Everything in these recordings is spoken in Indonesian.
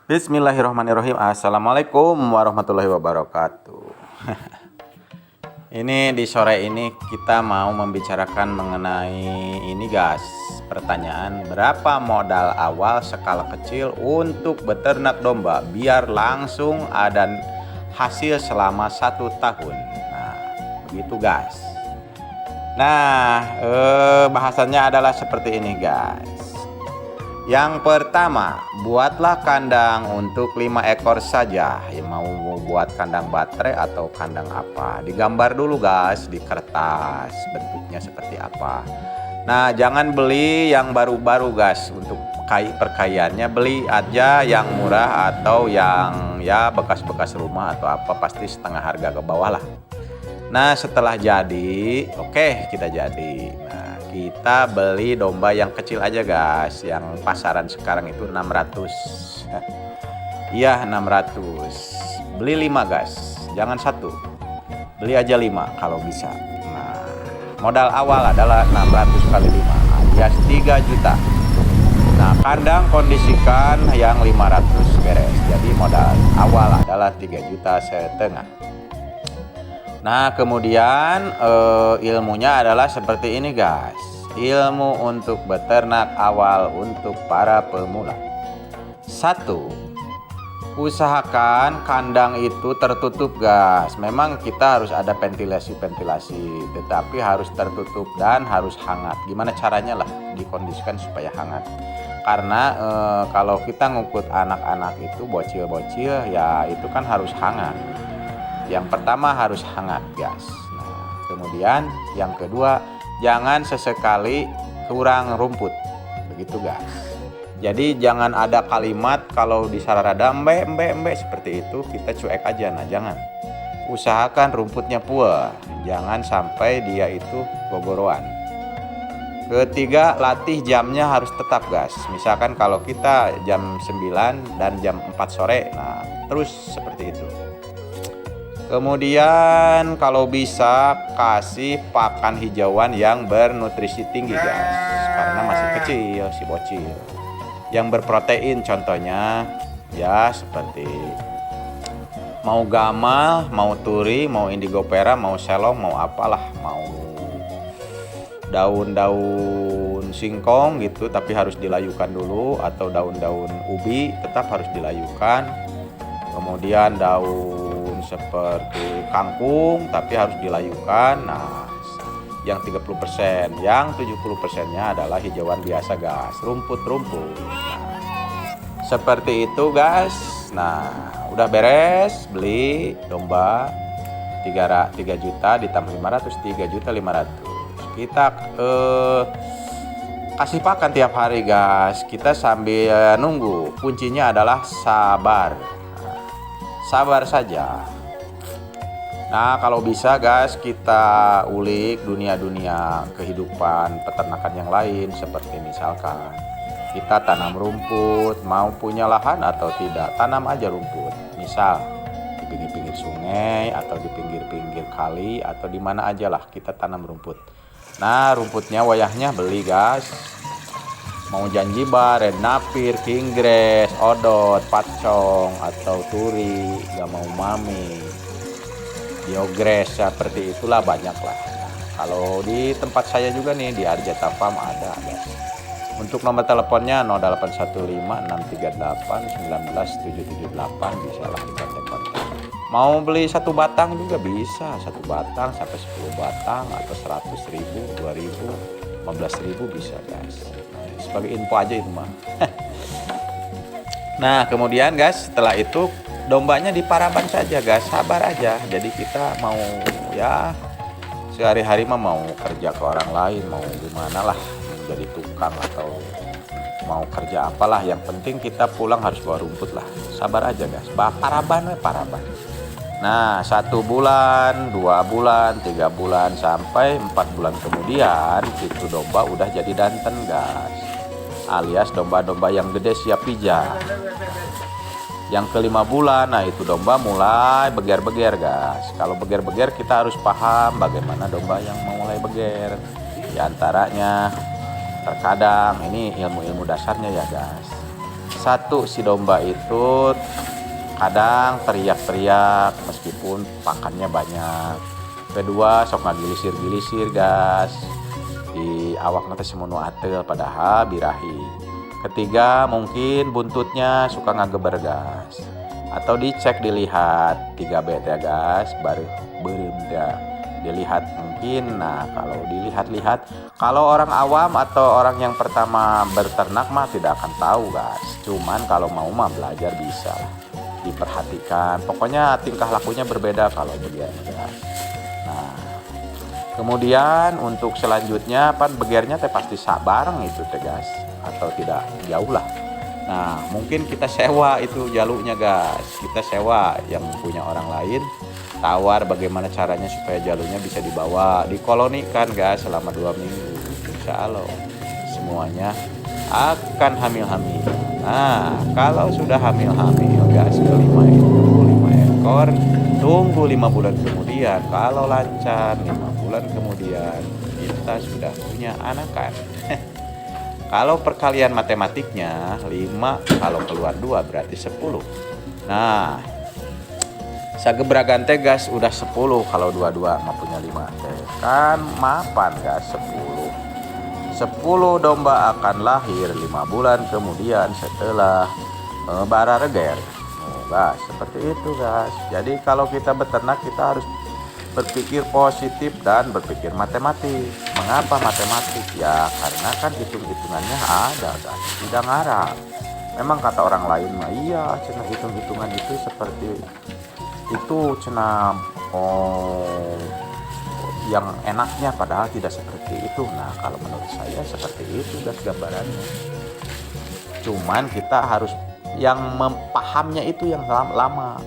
Bismillahirrahmanirrahim. Assalamualaikum warahmatullahi wabarakatuh. Ini di sore ini kita mau membicarakan mengenai ini guys. Pertanyaan, berapa modal awal skala kecil untuk beternak domba biar langsung ada hasil selama 1 tahun. Nah, begitu guys. Nah, bahasannya adalah seperti ini guys. Yang pertama, buatlah kandang untuk 5 ekor saja. Ya, mau buat kandang baterai atau kandang apa, digambar dulu guys di kertas bentuknya seperti apa. Nah, jangan beli yang baru-baru guys. Untuk perkayanya beli aja yang murah atau yang ya bekas-bekas rumah atau apa, pasti setengah harga ke bawah lah. Nah, setelah jadi, oke, kita jadi. Nah, kita beli domba yang kecil aja guys. Yang pasaran sekarang itu 600. Iya, 600. Beli 5 guys. Jangan 1. Beli aja 5 kalau bisa. Nah, modal awal adalah 600 kali 5 alias 3 juta. Nah, kandang kondisikan yang 500 beres. Jadi modal awal adalah 3,5 juta. Nah, kemudian ilmunya adalah seperti ini guys. Ilmu untuk beternak awal untuk para pemula. 1. Usahakan kandang itu tertutup guys. Memang kita harus ada ventilasi, tetapi harus tertutup dan harus hangat. Gimana caranya lah dikondisikan supaya hangat. Karena kalau kita ngukut anak-anak itu bocil-bocil ya itu kan harus hangat. Yang pertama harus hangat guys. Nah, kemudian yang kedua, jangan sesekali kurang rumput. Begitu guys. Jadi jangan ada kalimat kalau di sararada embe seperti itu kita cuek aja. Nah, jangan. Usahakan rumputnya puas. Jangan sampai dia itu gogoroan. Ketiga, latih jamnya harus tetap guys. Misalkan kalau kita jam 9 dan jam 4 sore. Nah, terus seperti itu. Kemudian kalau bisa kasih pakan hijauan yang bernutrisi tinggi guys. Karena masih kecil si bocil. Yang berprotein contohnya ya seperti mau gamal, mau turi, mau indigo pera, mau selong, mau apalah, mau daun-daun singkong gitu tapi harus dilayukan dulu, atau daun-daun ubi tetap harus dilayukan. Kemudian daun seperti kangkung tapi harus dilayukan. Nah, yang 30%, yang 70%-nya adalah hijauan biasa guys, rumput-rumput. Nah, seperti itu guys. Nah, udah beres beli domba 3 juta ditambah 500, 3,5 juta. Kita kasih pakan tiap hari guys. Kita sambil nunggu. Kuncinya adalah sabar. Sabar saja. Nah, kalau bisa guys kita ulik dunia-dunia kehidupan peternakan yang lain. Seperti misalkan kita tanam rumput, mau punya lahan atau tidak, tanam aja rumput. Misal di pinggir-pinggir sungai atau di pinggir-pinggir kali atau di mana aja lah kita tanam rumput. Nah, rumputnya wayahnya beli guys. Mau janjibar, red napir, kinggrass, odot, pacong, atau turi, gak mau mami, biogres, seperti itulah banyak lah. Nah, kalau di tempat saya juga nih di Arjata Farm ada guys. Untuk nomor teleponnya 0815-638-19778, bisa lah dikontak-kontak. Mau beli 1 batang juga bisa, 1 batang sampai 10 batang atau 100.000, 2.000, 15.000 bisa guys. Sebagai info aja itu mah. Nah, kemudian guys setelah itu dombanya di paraban saja guys, sabar aja. Jadi kita mau ya sehari-hari mah mau kerja ke orang lain, mau gimana lah, menjadi tukang atau mau kerja apalah, yang penting kita pulang harus bawa rumput lah. Sabar aja guys, paraban. Nah, 1 bulan, 2 bulan, 3 bulan sampai 4 bulan kemudian itu domba udah jadi danten guys. Alias domba-domba yang gede siap pijat. Yang ke-5 bulan, nah itu domba mulai beger-beger guys. Kalau beger-beger kita harus paham bagaimana domba yang mau mulai beger. Di antaranya terkadang ini ilmu-ilmu dasarnya ya guys. Satu, si domba itu kadang teriak-teriak meskipun pakannya banyak. Kedua, sok ngagilisir-gilisir gas di awak nanti semono atel padahal birahi. Ketiga, mungkin buntutnya suka ngageber gas. Atau dicek dilihat 3B ya gas, baru berenda dilihat mungkin. Nah, kalau dilihat-lihat, kalau orang awam atau orang yang pertama berternak mah tidak akan tahu gas. Cuman kalau mau mah belajar bisa diperhatikan. Pokoknya tingkah lakunya berbeda kalau begini gas. Nah, kemudian untuk selanjutnya pan begiernya teh pasti bareng itu teh gas, atau tidak jauh lah. Nah, mungkin kita sewa itu jalurnya gas. Kita sewa yang punya orang lain, tawar bagaimana caranya supaya jalurnya bisa dibawa, dikolonikan gas selama 2 minggu. Insya Allah semuanya akan hamil-hamil. Nah, kalau sudah hamil-hamil gas kelima itu 5 ekor, tunggu 5 bulan kemudian. Kalau lancar 5 bulan kemudian kita sudah punya anakan. Kalau perkalian matematiknya 5 kalau keluar 2 berarti 10. Nah, sagebragan teh gas udah 10 kalau 22 mah punya 5 teh. Kan mapan gas 10. 10 domba akan lahir 5 bulan kemudian setelah barareger. Gas seperti itu gas. Jadi kalau kita beternak kita harus berpikir positif dan berpikir matematik. Mengapa matematik? Ya karena kan hitung-hitungannya ada kan, tidak ngarang. Memang kata orang lain mah iya cenah hitung-hitungan itu seperti itu cenah yang enaknya, padahal tidak seperti itu. Nah kalau menurut saya seperti itu gas gambarannya. Cuman kita harus yang mempahamnya itu yang lama.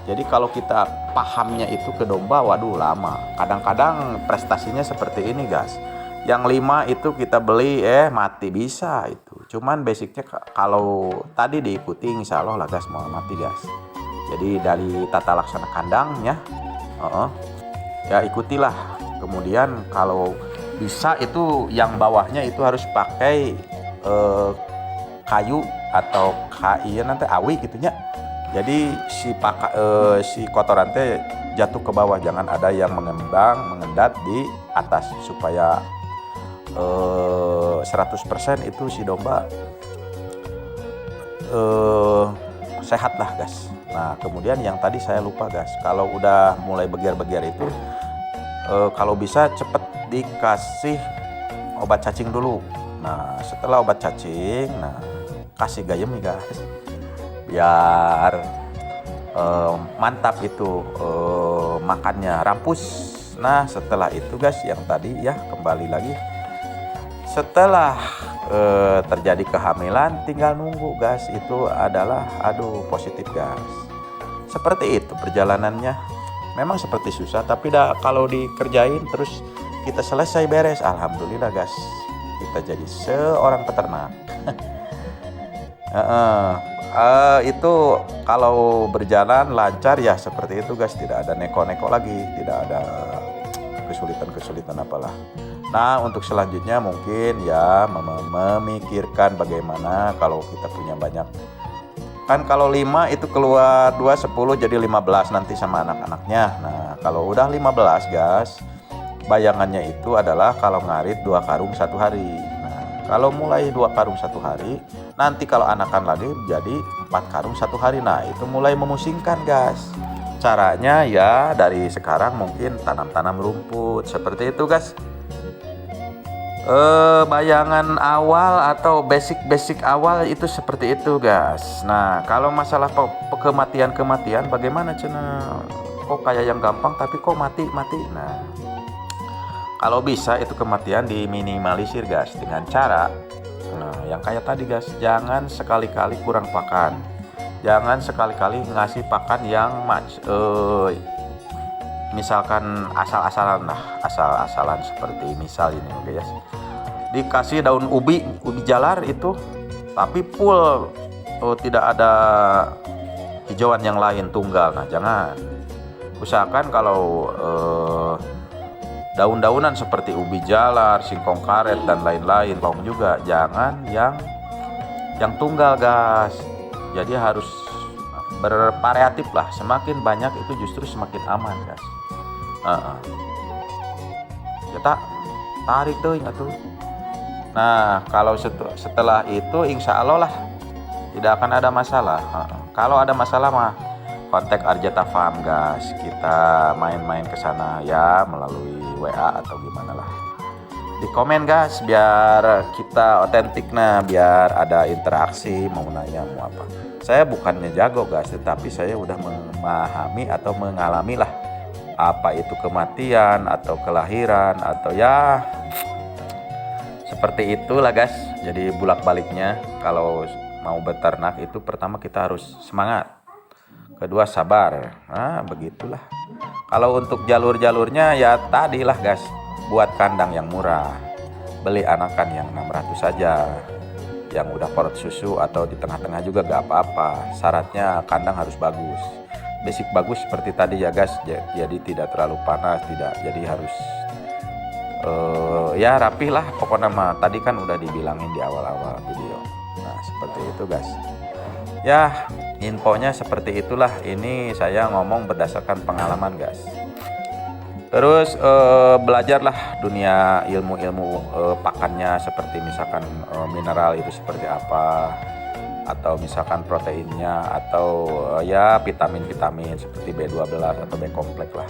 Jadi kalau kita pahamnya itu ke domba, waduh lama. Kadang-kadang prestasinya seperti ini gas. Yang 5 itu kita beli mati bisa itu. Cuman basicnya kalau tadi diikuti insya Allah lah gas mau mati gas. Jadi dari tata laksana kandangnya, ya ikutilah. Kemudian kalau bisa itu yang bawahnya itu harus pakai kayu atau iya nanti awi gitunya. Jadi si kotoran teh jatuh ke bawah, jangan ada yang mengendat di atas supaya 100% itu si domba sehat lah gas. Nah kemudian yang tadi saya lupa gas, kalau udah mulai begiar-begiar itu kalau bisa cepet dikasih obat cacing dulu. Nah setelah obat cacing, nah kasih gayem nih gas, biar mantap itu makannya rampus. Nah setelah itu guys yang tadi ya kembali lagi, setelah terjadi kehamilan tinggal nunggu gas. Itu adalah positif gas. Seperti itu perjalanannya. Memang seperti susah, tapi kalau dikerjain terus kita selesai beres, alhamdulillah gas, kita jadi seorang peternak. Itu kalau berjalan lancar ya seperti itu guys, tidak ada neko-neko lagi, tidak ada kesulitan-kesulitan apalah. Nah untuk selanjutnya mungkin ya memikirkan bagaimana kalau kita punya banyak. Kan kalau 5 itu keluar 2, 10 jadi 15 nanti sama anak-anaknya. Nah kalau udah 15 guys, bayangannya itu adalah kalau ngarit 2 karung 1 hari. Kalau mulai 2 karung 1 hari, nanti kalau anakan lagi jadi 4 karung 1 hari. Nah itu mulai memusingkan guys. Caranya ya dari sekarang mungkin tanam-tanam rumput seperti itu guys. Bayangan awal atau basic awal itu seperti itu guys. Nah kalau masalah kematian bagaimana cina? Kok kayak yang gampang tapi kok mati. Nah kalau bisa itu kematian diminimalisir guys dengan cara yang kayak tadi guys, jangan sekali-kali kurang pakan, jangan sekali-kali ngasih pakan yang misalkan asal-asalan seperti misal ini guys, dikasih daun ubi jalar itu tapi full tidak ada hijauan yang lain tunggal. Nah jangan, usahakan kalau daun-daunan seperti ubi jalar, singkong karet dan lain-lain, bawang juga, jangan yang yang tunggal gas. Jadi harus bervariatif lah, semakin banyak itu justru semakin aman gas. Kita tarik tuh ingat tuh. Nah kalau setelah itu insya Allah lah tidak akan ada masalah. Kalau ada masalah mah kontak Arjeta Farm gas, kita main-main ke sana ya melalui WA atau gimana lah. Di komen gas biar kita otentik, nah biar ada interaksi, mau nanya mau apa. Saya bukannya jago gas, tetapi saya udah memahami atau mengalami lah apa itu kematian atau kelahiran atau ya seperti itulah gas. Jadi bolak-baliknya kalau mau beternak itu pertama kita harus semangat, kedua sabar. Nah begitulah. Kalau untuk jalur-jalurnya ya tadilah gas, buat kandang yang murah, beli anakan yang 600 saja, yang udah porot susu atau di tengah-tengah juga gak apa-apa. Syaratnya kandang harus bagus, basic bagus seperti tadi ya gas, jadi tidak terlalu panas, tidak, jadi harus ya rapih lah pokoknya mah. Tadi kan udah dibilangin di awal-awal video. Nah seperti itu gas ya, infonya seperti itulah. Ini saya ngomong berdasarkan pengalaman gas. Terus belajarlah dunia ilmu-ilmu pakannya, seperti misalkan mineral itu seperti apa, atau misalkan proteinnya, atau ya vitamin-vitamin seperti B12 atau B kompleks lah.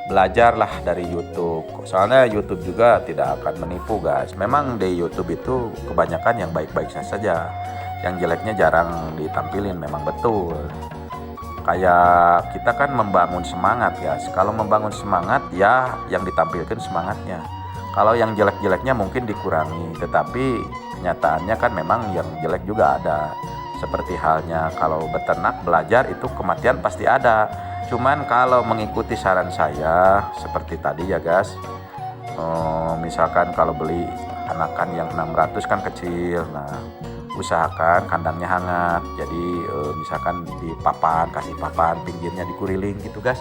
Belajarlah dari YouTube, soalnya YouTube juga tidak akan menipu guys. Memang di YouTube itu kebanyakan yang baik-baik saja, yang jeleknya jarang ditampilin, memang betul. Kayak kita kan membangun semangat guys, kalau membangun semangat ya yang ditampilkan semangatnya, kalau yang jelek-jeleknya mungkin dikurangi, tetapi kenyataannya kan memang yang jelek juga ada. Seperti halnya kalau beternak belajar itu kematian pasti ada. Cuman kalau mengikuti saran saya seperti tadi ya guys, misalkan kalau beli anakan yang 600 kan kecil, nah usahakan kandangnya hangat. Jadi misalkan di papan, kasih papan, pinggirnya dikuriling gitu guys.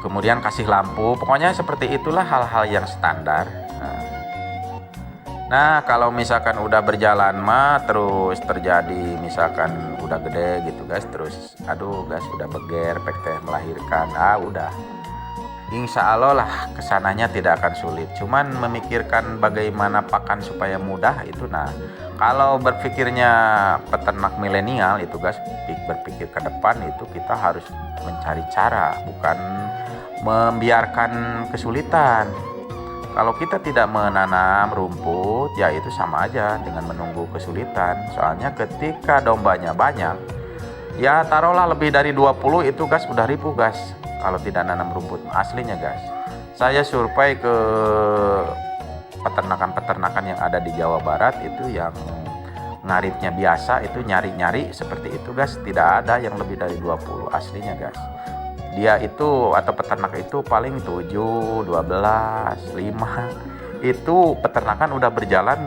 Kemudian kasih lampu, pokoknya seperti itulah hal-hal yang standar. Nah kalau misalkan udah berjalan mah terus terjadi, misalkan udah gede gitu guys, terus aduh guys udah beger, pek melahirkan, udah insya Allah lah kesananya tidak akan sulit. Cuman memikirkan bagaimana pakan supaya mudah itu. Nah kalau berpikirnya peternak milenial itu guys, berpikir ke depan itu kita harus mencari cara, bukan membiarkan kesulitan. Kalau kita tidak menanam rumput ya itu sama aja dengan menunggu kesulitan. Soalnya ketika dombanya banyak, ya taruhlah lebih dari 20 itu guys udah ribu guys kalau tidak nanam rumput aslinya guys. Saya survei ke peternakan-peternakan yang ada di Jawa Barat itu, yang ngaritnya biasa itu nyari-nyari seperti itu guys, tidak ada yang lebih dari 20 aslinya guys. Dia itu atau peternak itu paling 7, 12, 5 itu peternakan udah berjalan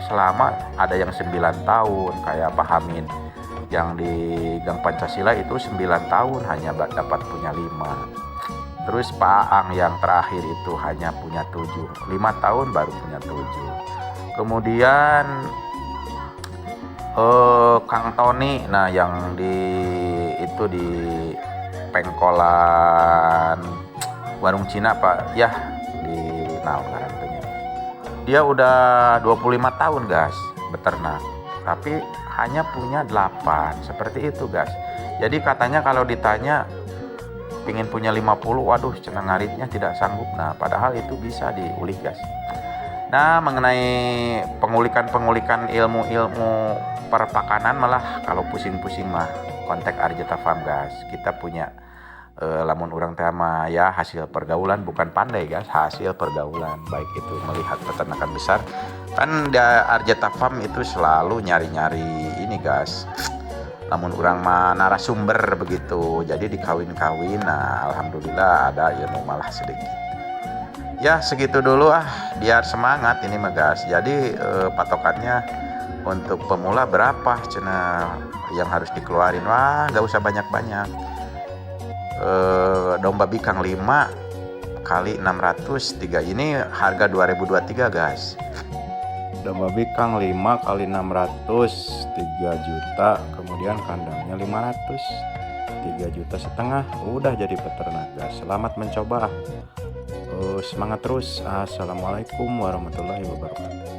selama, ada yang 9 tahun kayak Pak Hamid yang di Gang Pancasila itu 9 tahun hanya dapat punya 5. Terus Pak Ang yang terakhir itu hanya punya 7, 5 tahun baru punya 7. Kemudian Kang Tony, nah yang di itu di pengkolan warung Cina Pak ya, di namanya dia udah 25 tahun guys beternak, tapi hanya punya 8 seperti itu guys. Jadi katanya kalau ditanya pingin punya 50, waduh cenah ngaritnya tidak sanggup. Nah padahal itu bisa diulik guys. Nah mengenai pengulikan ilmu-ilmu perpakanan, malah kalau pusing-pusing mah kontak Arjeta Farm guys. Kita punya lamun orang tema ya hasil pergaulan, bukan pandai guys, hasil pergaulan. Baik itu melihat peternakan besar kan, di Arjeta Farm itu selalu nyari-nyari ini guys, namun orang mah narasumber begitu, jadi dikawin-kawin. Nah alhamdulillah ada ilmu malah sedikit. Ya segitu dulu biar semangat ini mah guys. Jadi patokannya untuk pemula berapa cenah yang harus dikeluarin, wah nggak usah banyak-banyak. Domba bikang 5 kali 600, 3 ini harga 2023 guys. Domba bikang 5 kali 600 3 juta, kemudian kandangnya 500 3,5 juta. Udah jadi peternak guys. Selamat mencoba. Semangat terus. Assalamualaikum warahmatullahi wabarakatuh.